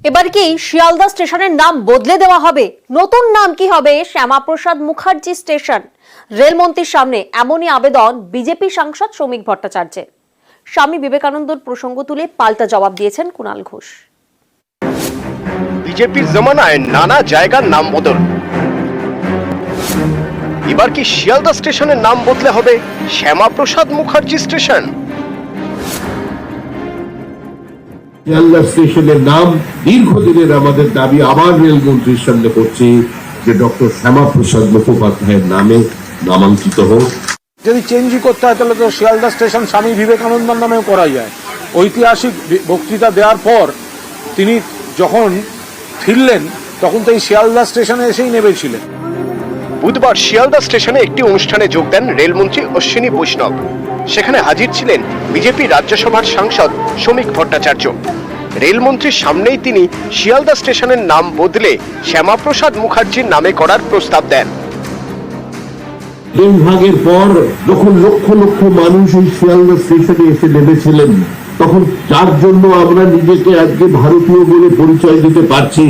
এবার কি শিয়ালদা স্টেশনের নাম বদলে দেওয়া হবে? নতুন নাম কি হবে শ্যামাপ্রসাদ মুখার্জি স্টেশন? রেলমন্ত্রীর সামনে এমনই আবেদন বিজেপি সাংসদ শ্রমিক ভট্টাচার্যের। স্বামী বিবেকানন্দর প্রসঙ্গ তুলে পাল্টা জবাব দিয়েছেন কুণাল ঘোষ। বিজেপির জমানায় নানা জায়গার নাম বদল, এবার কি শিয়ালদা স্টেশনের নাম বদলে হবে শ্যামাপ্রসাদ মুখার্জি স্টেশন? শিয়ালদা স্টেশনের নাম দীর্ঘদিনের আমাদের দাবি আবার রেলমন্ত্রীর সামনে করছি যে ডক্টর শ্যামাপ্রসাদ মুখোপাধ্যায়ের নামে নামাঙ্কিত হোক। যদি চেঞ্জই করতে হয় তাহলে তো শিয়ালদা স্টেশন স্বামী বিবেকানন্দর নামেও করা যায়। ঐতিহাসিক বক্তৃতা দেওয়ার পর তিনি যখন ফিরলেন তখন তো এই শিয়ালদা স্টেশনে এসেই নেমেছিলেন। বুধবার শিয়ালদা স্টেশনে একটি অনুষ্ঠানে যোগ দেন রেলমন্ত্রী অশ্বিনী বৈষ্ণব। সেখানে হাজির ছিলেন বিজেপি রাজ্যসভার সাংসদ শ্রমিক ভট্টাচার্য। রেলমন্ত্রীর সামনেই তিনি শিয়ালদা স্টেশনের নাম বদলে শ্যামাপ্রসাদ মুখার্জির নামে করার প্রস্তাব দেন। তিন ভাগের পর যখন লক্ষ লক্ষ মানুষ এই শিয়ালদা স্টেশনে এসে নেমেছিলেন, তখন যার জন্য আমরা নিজেকে আজকে ভারতীয় বলে পরিচয় দিতে পারছি,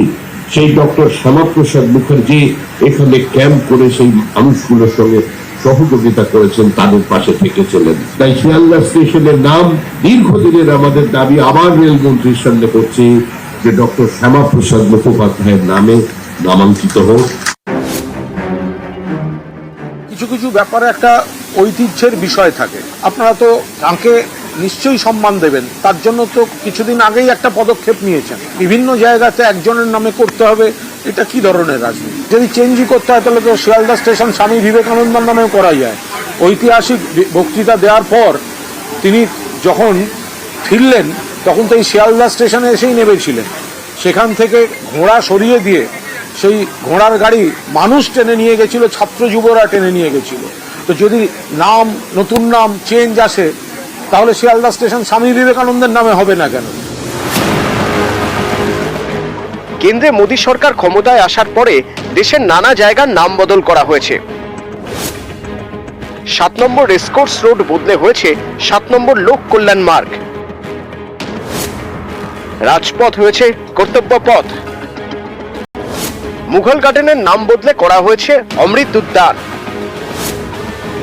সেই ডক্টর শ্যামাপ্রসাদ মুখার্জি এখানে ক্যাম্প করে সেই মানুষগুলোর সঙ্গে সহযোগিতা করেছেন, তাদের পাশে থেকেছিলেন। তাই শিয়ালদা স্টেশনের নাম দীর্ঘদিনের আমাদের দাবি আবার রেলমন্ত্রীর সামনে করছি যে ডক্টর শ্যামাপ্রসাদ মুখোপাধ্যায়ের নামে নামাঙ্কিত হোক। কিছু কিছু ব্যাপারে একটা ঐতিহ্যের বিষয় থাকে। আপনারা তো তাঁকে নিশ্চয়ই সম্মান দেবেন, তার জন্য তো কিছুদিন আগেই একটা পদক্ষেপ নিয়েছেন। বিভিন্ন জায়গাতে একজনের নামে করতে হবে, এটা কি ধরনের রাজনীতি? যদি চেঞ্জই করতে হয় তাহলে তো শিয়ালদা স্টেশন স্বামী বিবেকানন্দর নামেও করা যায়। ঐতিহাসিক বক্তৃতা দেওয়ার পর তিনি যখন ফিরলেন তখন তো এই শিয়ালদা স্টেশনে এসেই নেমেছিলেন। সেখান থেকে ঘোড়া সরিয়ে দিয়ে সেই ঘোড়ার গাড়ি মানুষ টেনে নিয়ে গেছিল, ছাত্র যুবরা টেনে নিয়ে গেছিল। তো যদি নাম, নতুন নাম চেঞ্জ আসে তাহলে শিয়ালদা স্টেশন স্বামী বিবেকানন্দের নামে হবে না কেন? কেন্দ্রে মোদী সরকার ক্ষমতায় আসার পরে দেশের নানা জায়গার নাম বদল করা হয়েছে। 7 নম্বর রেসকোর্স রোড বদলে হয়েছে 7 নম্বর লোক কল্যাণ মার্গ। রাজপথ হয়েছে কর্তব্য পথ। মুঘল গার্ডেনের নাম বদলে করা হয়েছে অমৃত উদ্যান।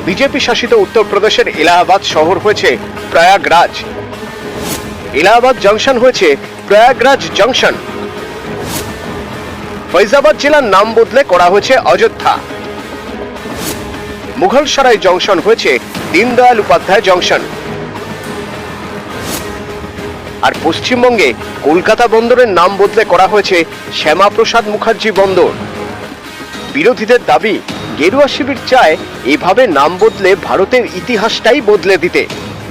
বিজেপি শাসিত উত্তরপ্রদেশের এলাহাবাদ শহর হয়েছে প্রয়াগরাজ। এলাহাবাদ জংশন হয়েছে প্রয়াগরাজ জংশন। ফৈজাবাদ জেলার নাম বদলে করা হয়েছে অযোধ্যা। মুঘলসরাই জংশন হয়েছে দীনদয়াল উপাধ্যায় জংশন। আর পশ্চিমবঙ্গে কলকাতা বন্দরের নাম বদলে করা হয়েছে শ্যামাপ্রসাদ মুখার্জি বন্দর। বিরোধীদের দাবি, গেরুয়া শিবির চায় এভাবে নাম বদলে ভারতের ইতিহাসটাই বদলে দিতে,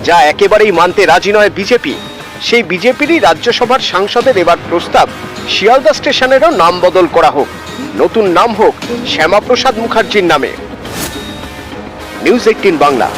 যা একেবারেই মানতে রাজি নয় বিজেপি। সেই বিজেপিরই রাজ্যসভার সাংসদের এবার প্রস্তাব শিয়ালদা স্টেশনেরও নাম বদল করা হোক, নতুন নাম হোক শ্যামাপ্রসাদ মুখার্জির নামে। নিউজ 18 বাংলা।